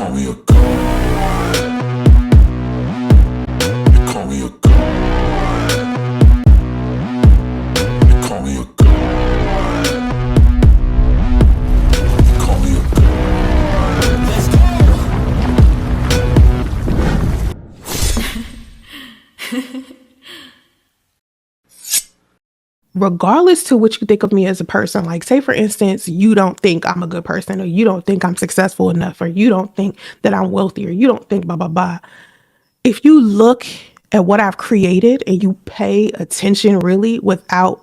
call me a god. You call me a god. You call me a god. You call me a god. Let's go. Regardless to what you think of me as a person, like say for instance, you don't think I'm a good person, or you don't think I'm successful enough, or you don't think that I'm wealthy, or you don't think blah, blah, blah. If you look at what I've created and you pay attention really without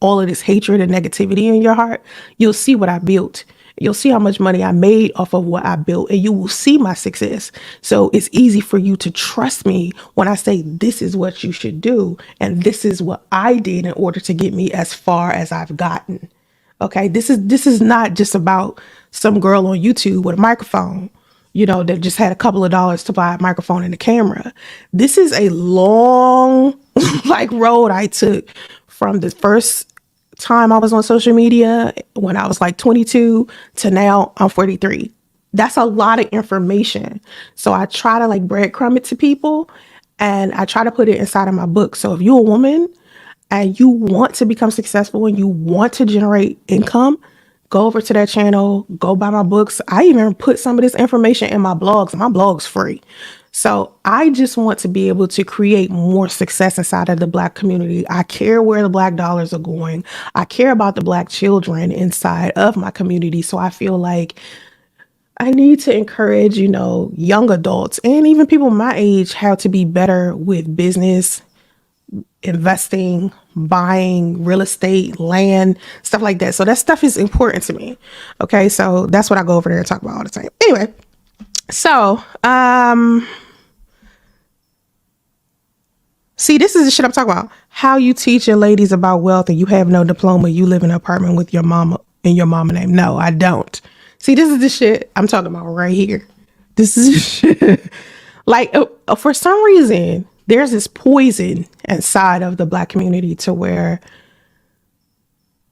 all of this hatred and negativity in your heart, you'll see what I built. You'll see how much money I made off of what I built, and you will see my success. So it's easy for you to trust me when I say this is what you should do, and this is what I did in order to get me as far as I've gotten. Okay, this is not just about some girl on YouTube with a microphone, that just had a couple of dollars to buy a microphone and a camera. This is a long road I took from the first time I was on social media when I was like 22 to now I'm 43. That's a lot of information. So I try to breadcrumb it to people, and I try to put it inside of my book. So if you're a woman and you want to become successful and you want to generate income, go over to that channel, go buy my books. I even put some of this information in my blogs. My blog's free. So I just want to be able to create more success inside of the Black community. I care where the Black dollars are going. I care about the Black children inside of my community. So I feel like I need to encourage, young adults and even people my age how to be better with business, investing, buying real estate, land, stuff like that. So that stuff is important to me. Okay. So that's what I go over there and talk about all the time. Anyway, so, see, this is the shit I'm talking about. How you teaching ladies about wealth and you have no diploma. You live in an apartment with your mama and your mama name. No, I don't. See, this is the shit I'm talking about right here. This is the shit. For some reason, there's this poison inside of the Black community to where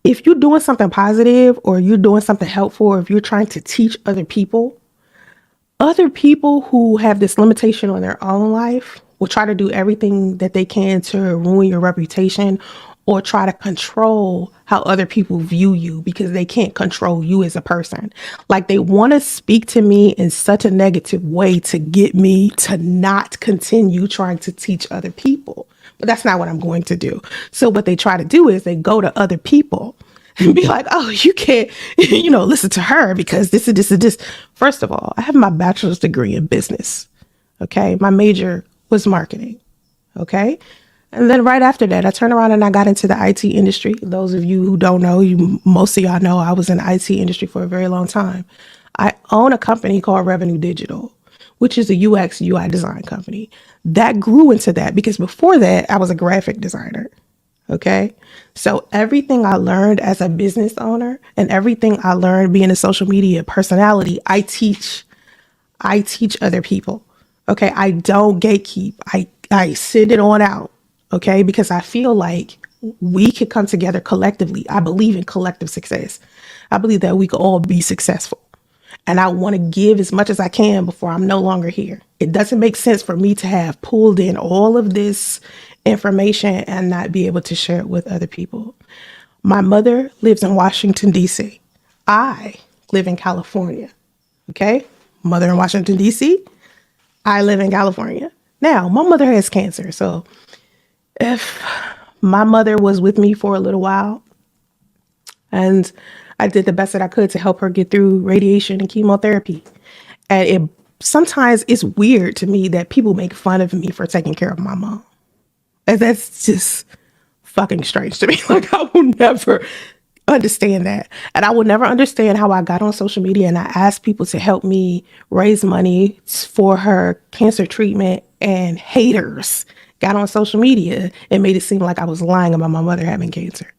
if you're doing something positive or you're doing something helpful, or if you're trying to teach other people who have this limitation on their own life will try to do everything that they can to ruin your reputation or try to control how other people view you because they can't control you as a person. Like they want to speak to me in such a negative way to get me to not continue trying to teach other people. But that's not what I'm going to do. So what they try to do is they go to other people and be like, oh, you can't, listen to her because this and this and this. First of all, I have my bachelor's degree in business. Okay. My major was marketing. Okay. And then right after that, I turned around and I got into the IT industry. Those of you who don't know, most of y'all know I was in the IT industry for a very long time. I own a company called Revenue Digital, which is a UX UI design company. That grew into that because before that, I was a graphic designer. Okay. So everything I learned as a business owner and everything I learned being a social media personality, I teach other people. Okay. I don't gatekeep. I send it on out. Okay. Because I feel like we could come together collectively. I believe in collective success. I believe that we could all be successful. And I want to give as much as I can before I'm no longer here. It doesn't make sense for me to have pulled in all of this information and not be able to share it with other people. My mother lives in Washington, D.C. I live in California. Okay. Mother in Washington, D.C. I live in California. Now, my mother has cancer. So if my mother was with me for a little while and I did the best that I could to help her get through radiation and chemotherapy. And sometimes it's weird to me that people make fun of me for taking care of my mom. And that's just fucking strange to me. Like I will never understand that. And I will never understand how I got on social media and I asked people to help me raise money for her cancer treatment, and haters got on social media and made it seem like I was lying about my mother having cancer.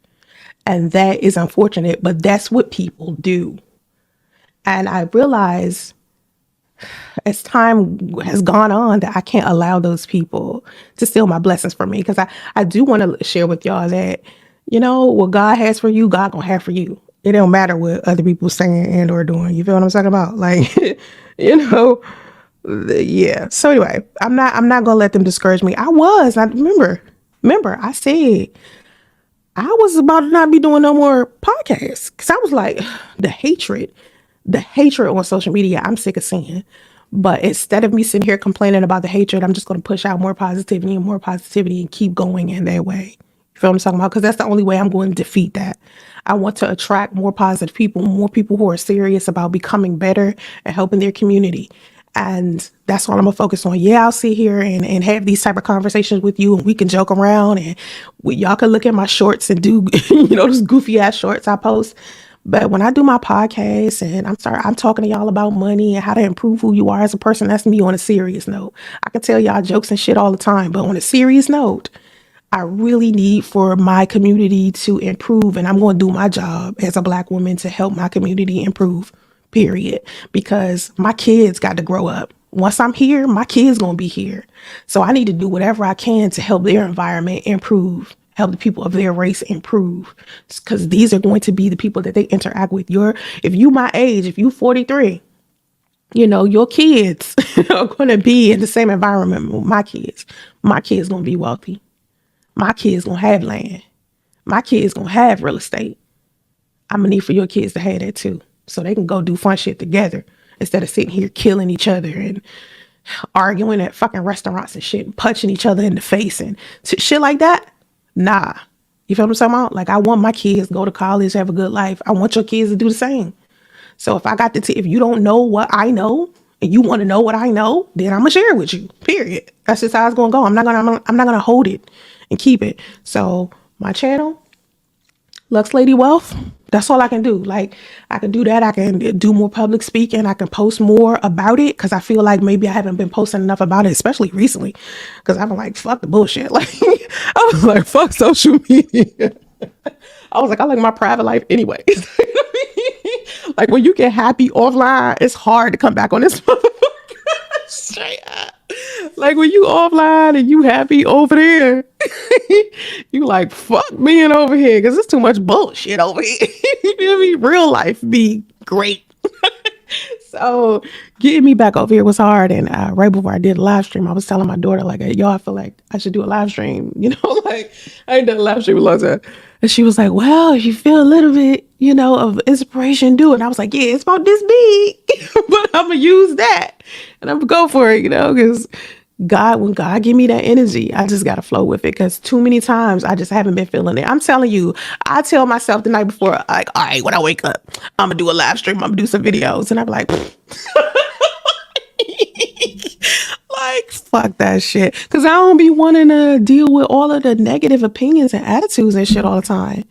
And that is unfortunate, but that's what people do. And I realize as time has gone on that I can't allow those people to steal my blessings from me. Because I do want to share with y'all that, what God has for you, God gonna have for you. It don't matter what other people saying and or doing. You feel what I'm talking about? Like, you know, yeah. So anyway, I'm not gonna let them discourage me. I remember I said I was about to not be doing no more podcasts because I was like, the hatred on social media, I'm sick of seeing. But instead of me sitting here complaining about the hatred, I'm just going to push out more positivity and keep going in that way. You feel what I'm talking about? Because that's the only way I'm going to defeat that. I want to attract more positive people, more people who are serious about becoming better and helping their community. And that's what I'm gonna focus on. Yeah, I'll sit here and have these type of conversations with you, and we can joke around, and y'all can look at my shorts and do those goofy ass shorts I post. But when I do my podcast and I'm talking to y'all about money and how to improve who you are as a person, that's me on a serious note. I can tell y'all jokes and shit all the time, but on a serious note, I really need for my community to improve, and I'm going to do my job as a Black woman to help my community improve, period. Because my kids got to grow up. Once I'm here, my kids going to be here. So I need to do whatever I can to help their environment improve, help the people of their race improve. Because these are going to be the people that they interact with. If you my age, if you 43, your kids are going to be in the same environment with my kids. My kids going to be wealthy. My kids gonna have land. My kids gonna have real estate. I'm gonna need for your kids to have that too. So they can go do fun shit together instead of sitting here killing each other and arguing at fucking restaurants and shit and punching each other in the face and shit like that. Nah. You feel what I'm talking about? Like, I want my kids to go to college, have a good life. I want your kids to do the same. So if you don't know what I know and you want to know what I know, then I'm gonna share it with you. Period. That's just how it's gonna go. I'm not gonna hold it and keep it. So my channel, Lux Lady Wealth, that's all I can do. Like, I can do that. I can do more public speaking. I can post more about it because I feel like maybe I haven't been posting enough about it, especially recently. Because I've been like, fuck the bullshit. Like, I was like, fuck social media. I was like, I like my private life anyway. Like, when you get happy offline, it's hard to come back on this motherfucker. Straight up. Like, when you offline and you happy over there, you like, fuck being over here because it's too much bullshit over here. You feel me? Real life be great. So getting me back over here was hard. And right before I did a live stream, I was telling my daughter, like, hey, y'all, I feel like I should do a live stream. Like, I ain't done a live stream in a long time. And she was like, well, if you feel a little bit, of inspiration, do it. And I was like, yeah, it's about this big, but I'm going to use that. And I'm going to go for it, because when God give me that energy, I just got to flow with it, because too many times I just haven't been feeling it. I'm telling you, I tell myself the night before, like, all right, when I wake up, I'm going to do a live stream. I'm going to do some videos. And I'm like, like, fuck that shit. Because I don't be wanting to deal with all of the negative opinions and attitudes and shit all the time.